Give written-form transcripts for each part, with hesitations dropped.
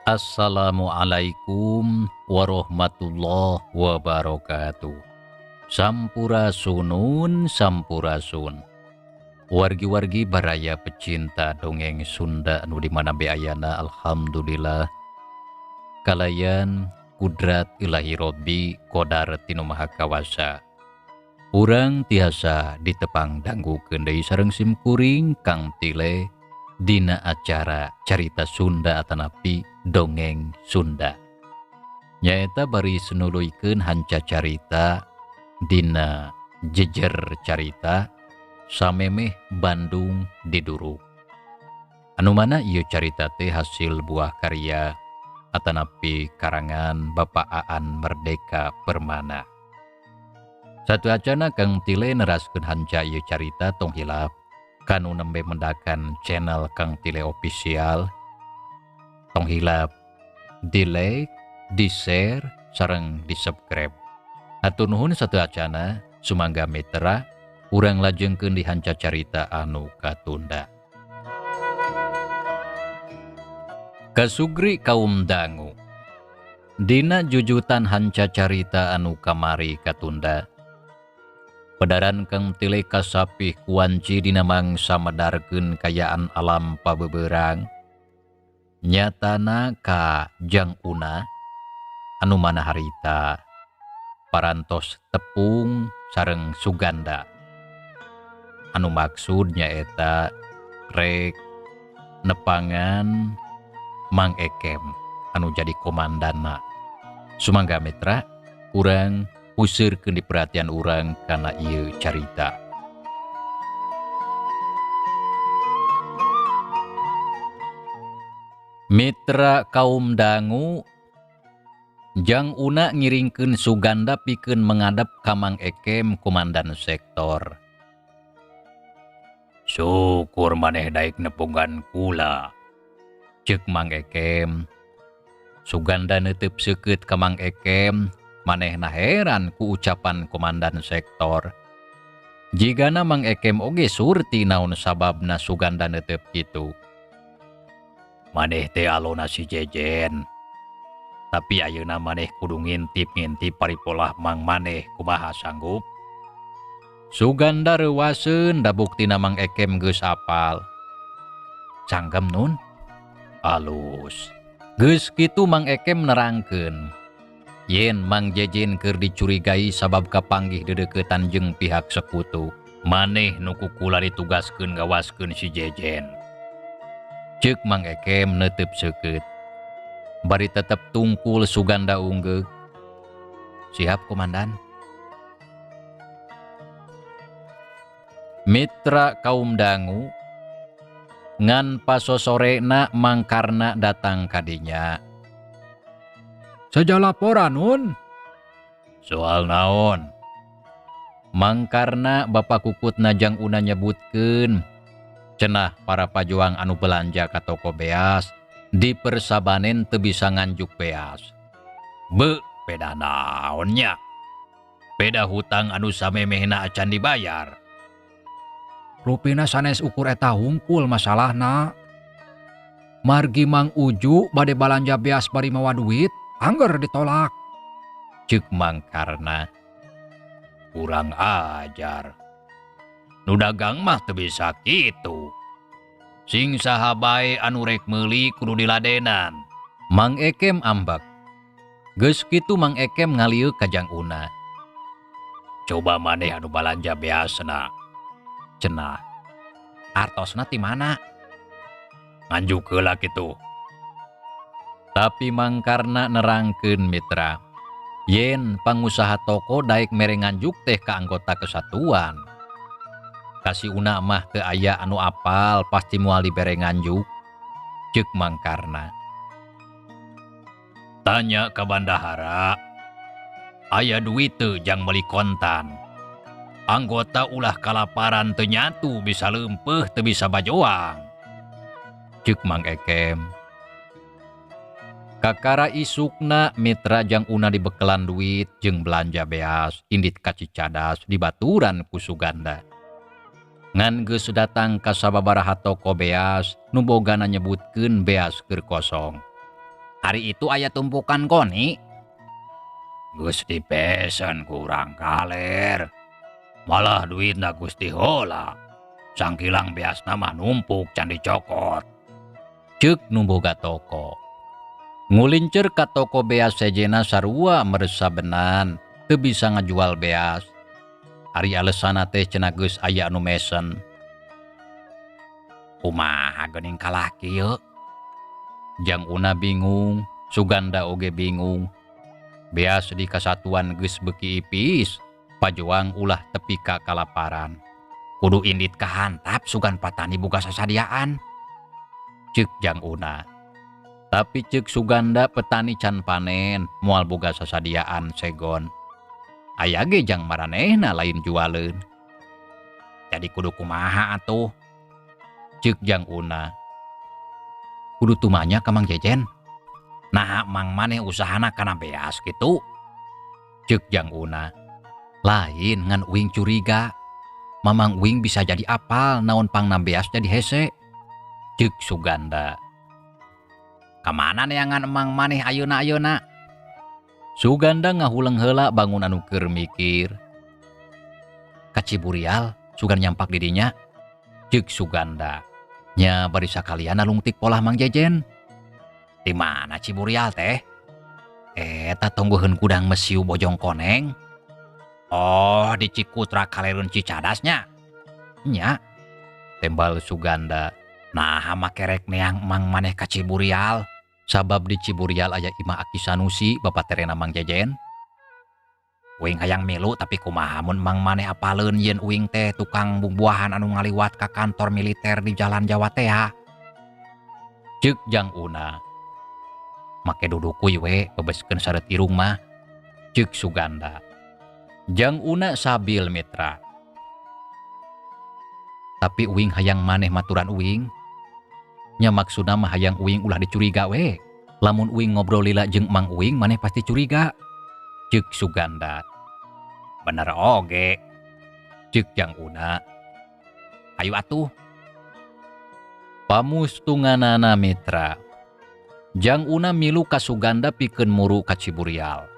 Assalamualaikum warahmatullahi wabarakatuh. Sampurasunun sampurasun. Wargi-wargi baraya pecinta dongeng Sunda anu di mana beayana, alhamdulillah kalayan kudrat ilahi Robbi qadar tinu maha kawasa. Urang tiasa ditepang danggukeun deui sareng simkuring Kang Tile dina acara carita Sunda atanapi dongeng Sunda. Nyaeta bari senuluykeun hanca carita dina jejer carita samemeh Bandung Diduruk. Anu mana ieu carita teh hasil buah karya atanapi karangan Bapak Aan Merdeka Permana. Satu acana Kang Tile neraskeun hanca ieu carita tong hilap kanu nembe mendakan channel Kang Tile Official. Tong hilap di like, di share, sareng di subscribe. Hatur nuhun satu acana sumangga mitra urang lajengkeun di hanca carita anu katunda. Kasugri kaum dangu. Dina jujutan hanca carita anu kamari katunda. Pedaran Kang Tile kasapih kuanci dina mangsa medarkeun kayaan alam pabeberang. Nyatana ka Jang Una anu mana harita parantos tepung sareng Suganda. Anu maksudnya eta rek nepangan Mang Ekem anu jadi komandanna. Sumangga mitra urang usirkeun di perhatian urang kana ieu carita. Mitra kaum dangu, Jang Una ngiringkeun Suganda pikeun mengadap ka Mang Ekem komandan sektor. "Syukur maneh daek nepungan kula," ceuk Mang Ekem. Suganda neuteub seukeut ka Mang Ekem, manehna heran ku ucapan komandan sektor. Jigana Mang Ekem oge surti naon sababna Suganda neuteub kitu. "Maneh teh alona si Jejen. Tapi ayeuna maneh kudu ngintip-ngintip paripolah Mang maneh kumaha sanggup." Suganda reuwaseun da buktina Mang Ekem geus apal. "Canggem nun?" "Alus." Geus kitu Mang Ekem nerangkeun. Yen Mang Jejen keur dicurigai sabab kapanggih dedeuketan jeung pihak sekutu, maneh nu ku kula ditugaskeun ngawaskeun si Jejen. Ceuk Mang Ekem neuteub seukeut. Bari tetep tungkul Suganda unggeug. "Siap komandan." Mitra kaum dangu, ngan pasosorena Mang Karna datang kadinya. "Saja laporan nun." "Soal naon?" Mang Karna Bapak Kukutna Jang Una nyebutkeun cenah para pajuang anu belanja ka toko beas di Persabanen teu bisa nganjuk beas. "Beuh, peda naonnya? Peda hutang anu samemehna acan dibayar." "Rupina sanes ukur eta hungkul masalahna. Margi Mang Uju bade balanja beas bari mawa duit, angger ditolak," ceuk Mang Karna. "Kurang ajar. Nu dagang mah teu bisa kitu. Sing saha bae anu rek meuli kudu diladenan." Mang Ekem ambek. Geus kitu Mang Ekem ngalieu ka Jang Una. "Coba maneh anu balanja beasna," cenah. "Artosna ti mana?" "Nganjuk heula kitu." Tapi mangkarna nerangkeun mitra, yen pangusaha toko daek mere nganjuk teh ka anggota kesatuan. Kasih una mah teu aya anu apal pasti moal dibere nganjuk, ceuk mangkarna. Tanya ka bandahara, aya duit teu jang meuli kontan. Anggota ulah kalaparan teu nyatu bisa leumpeuh teu bisa bajoang. Ceuk Mang Ekem. Kakara isukna mitra jang una dibekelan duit jeung belanja beas indit ka Cicadas dibaturan ku Suganda. Ngan geus datang ka sababaraha toko beas nu bogana nyebutkeun beas keur kosong. Hari itu aya tumpukan koni. Geus dipesen kurang kaler. Malah duitna Gusti heula. Sangkilang beasna mah numpuk can dicokot. Ceuk nu boga toko. Ngulincer ka toko beas sejena sarua meresa benan teu bisa ngajual beas. Ari alesana teh cenah geus aya anu mesen. Kumaha geuning kalah kieu? Jang una bingung, Suganda oge bingung. Beas di kasatuan geus beuki ipis, pajoang ulah tepi ka kalaparan. Kudu indit kahantap sugan patani boga sasadiaan. Ceuk jang una. Tapi ceuk Suganda petani can panen, moal boga sasadiaan segon. Aya ge jang maranehna lain jualeun. Jadi kudu kumaha atuh? Ceuk jang una. Kudu tumanya ka Mang Jejen. Nah mang maneh usahana kana beas kitu? Ceuk jang una. Lain ngan uing curiga. Mamang uing bisa jadi apal naon pangna beas jadi hese. Ceuk Suganda. Kamana neangan emang maneh ayeuna-ayeuna? Suganda ngahuleng heula bangun anu keur mikir. Ka Ciburial sugan nyampak didinya. Ceuk Suganda. Nya bari sakalian lungtik polah Mang Jejen. Di mana Ciburial teh? Eta tonggoheun kudang mesiu bojong koneng. Oh, di Cikutra kalerun Cicadasnya. Nya. Tembal Suganda. Nah, make rek neang Mang maneh ka Ciburial. Sabab di Ciburial aya Imah Aki Sanusi, bapak terena Mang Jejen. Uing hayang milu tapi kumaha mun Mang maneh apaleun yen uing teh tukang bubuahan anu ngaliwat ka kantor militer di Jalan Jawa teh. Ceuk jang una. Make dudukuy we bebeskeun saret irung mah. Ceuk Suganda. Jang una sabil mitra. Tapi uing hayang maneh maturan uing. Nya maksudna mah hayang uing ulah dicuriga we. Lamun uing ngobrol lila jeung Mang Uing maneh pasti curiga. Ceuk Suganda. Bener oge. Ceuk jang una. Ayo atuh. Pamustunganana mitra. Jang una milu ka Suganda pikeun muru ka Ciburial.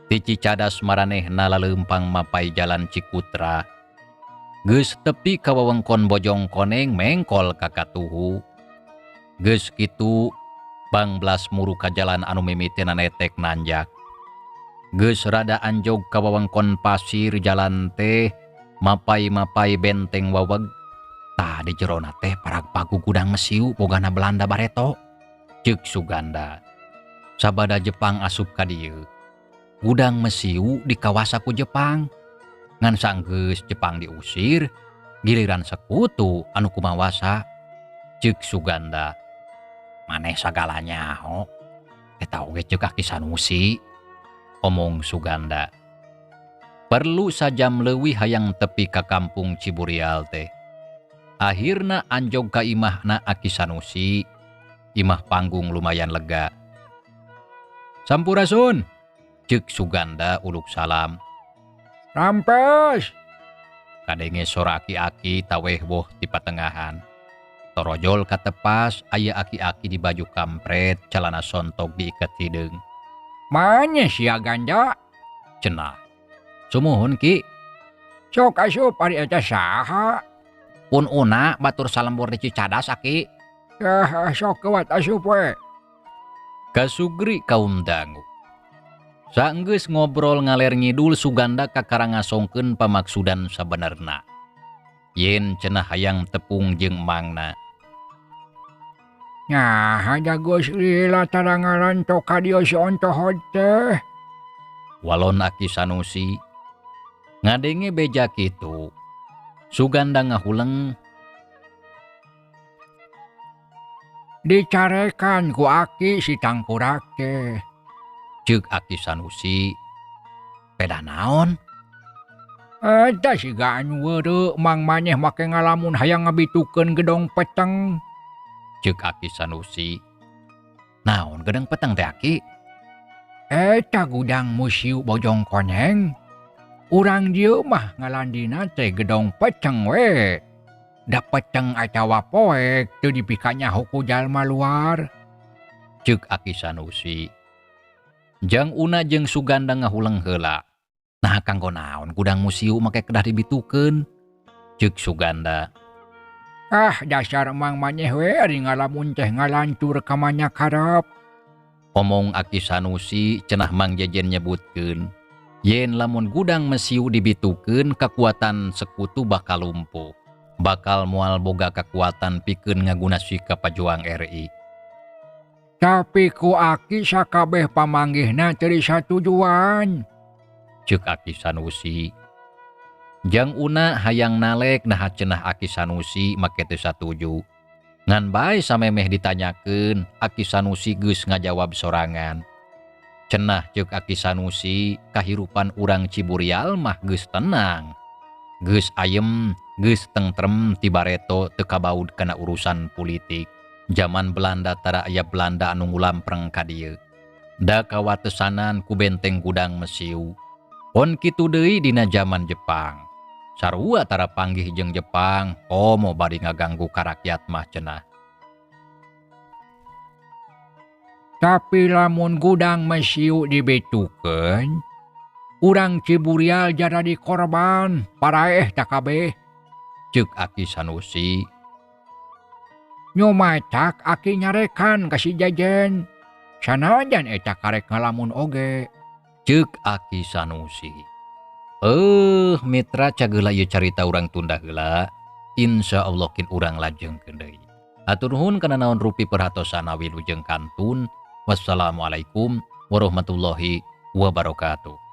Ti Cicadas maranehna laleumpang mapai jalan Cikutra. Geus tepi ka wewengkon bojong koneng mengkol ka katuhu. Geus kitu Bang Blas muru ka jalan anu mimiteuna netek nanjak. Geus rada anjog ka wewengkon pasir jalan teh mapai-mapai benteng waweg. Tah di jerona teh parag pagu gudang mesiu bogana Belanda bareto. Ceuk Suganda. Sabada Jepang asup ka dieu. Gudang mesiu dikawasa ku Jepang. Ngan sanggeus Jepang diusir, giliran sekutu anu kumawasa. Ceuk Suganda. Maneh sagalanya ho. Eta oge ceuk Aki Sanusi. Omong Suganda. Perlu sajam leuwih hayang tepi ka kampung Ciburial teh. Akhirna anjog ka imahna Aki Sanusi. Imah panggung lumayan lega. Sampurasun. Ceuk Suganda uluk salam. Rampes. Kadenge sora aki-aki taweh boh di patengahan. Torojol katepas aya aki-aki di baju kampret calana sontok diiket hideung. Manya sia ganda? Cenah. Sumuhun ki. Sok asup ari eta saha? Pun una batur salembur di Cicadas aki. Sok kewat asup we. Kasugri kaum dangu. Saenggeus ngobrol ngaler ngidul Suganda kakarangasongkeun pamaksudan sabenerna. Yen cenah hayang tepung jeung mangna. Nah, jagos lila tarangaran toka dio si ontohod teh. Walon Aki Sanusi. Ngadenge beja kitu. Suganda ngahuleng. Dicarekan ku Aki si tangkurak teh. Ceuk Aki Sanusi. Peda naon? Eta siga anu weureu mang maneh make ngalamun hayang ngabitukeun gedong peteng. Ceuk Aki Sanusi. Naon gedang peteng teh Aki? Eta gudang musiu Bojong Koneng. Urang dieu mah ngalandina teh gedong peteng we. Da peteng atawa poek teu dipikanya ku jalma luar. Ceuk Aki Sanusi. Jang Una jeung Suganda ngahuleng heula. Nah kanggo naon gudang musiu make kedah dibitukeun? Ceuk Suganda. Ah dasar mang maneh we ari ngalamun teh ngalancur ka manyak harap. Omong Aki Sanusi cenah Mang Jejen nyebutkeun. Yen lamun gudang musiu dibitukeun kekuatan sekutu bakal lumpuh. Bakal moal boga kekuatan pikeun ngagunasi ka pajuang RI. Tapi ku Aki sakabeh pamanggihna teu disatujuan. Ceuk Aki Sanusi. Jang Una hayang nalek nah cenah Aki Sanusi make teu satuju. Ngan bae samemeh ditanyakeun, Aki Sanusi geus ngajawab sorangan. Cenah ceuk Aki Sanusi, kahirupan urang Ciburial mah geus tenang. Geus ayem, geus tentrem tibareto teu kabaud kana urusan politik. Zaman Belanda tara aya Belanda anu ngulampreng ka dieu. Da kawatesanan ku benteng gudang mesiu. On kitu deui dina zaman Jepang. Sarua tara panggih jeung Jepang, komo bari ngaganggu ka rakyat mah cenah. Tapi lamun gudang mesiu dibitukeun, urang Ciburial jadi korban, paraeh tak kabeh. Ceuk Aki Sanusi. Nyomacak Aki nyarekan ka si Jejen. Sanajan eta karek ngalamun oge. Ceuk Aki Sanusi. Mitra cageula ieu carita urang tunda heula. Insyaallah kin urang lajengkeun deui. Hatur nuhun kana naon rupi perhatosana wilujeng kantun. Wassalamualaikum warahmatullahi wabarakatuh.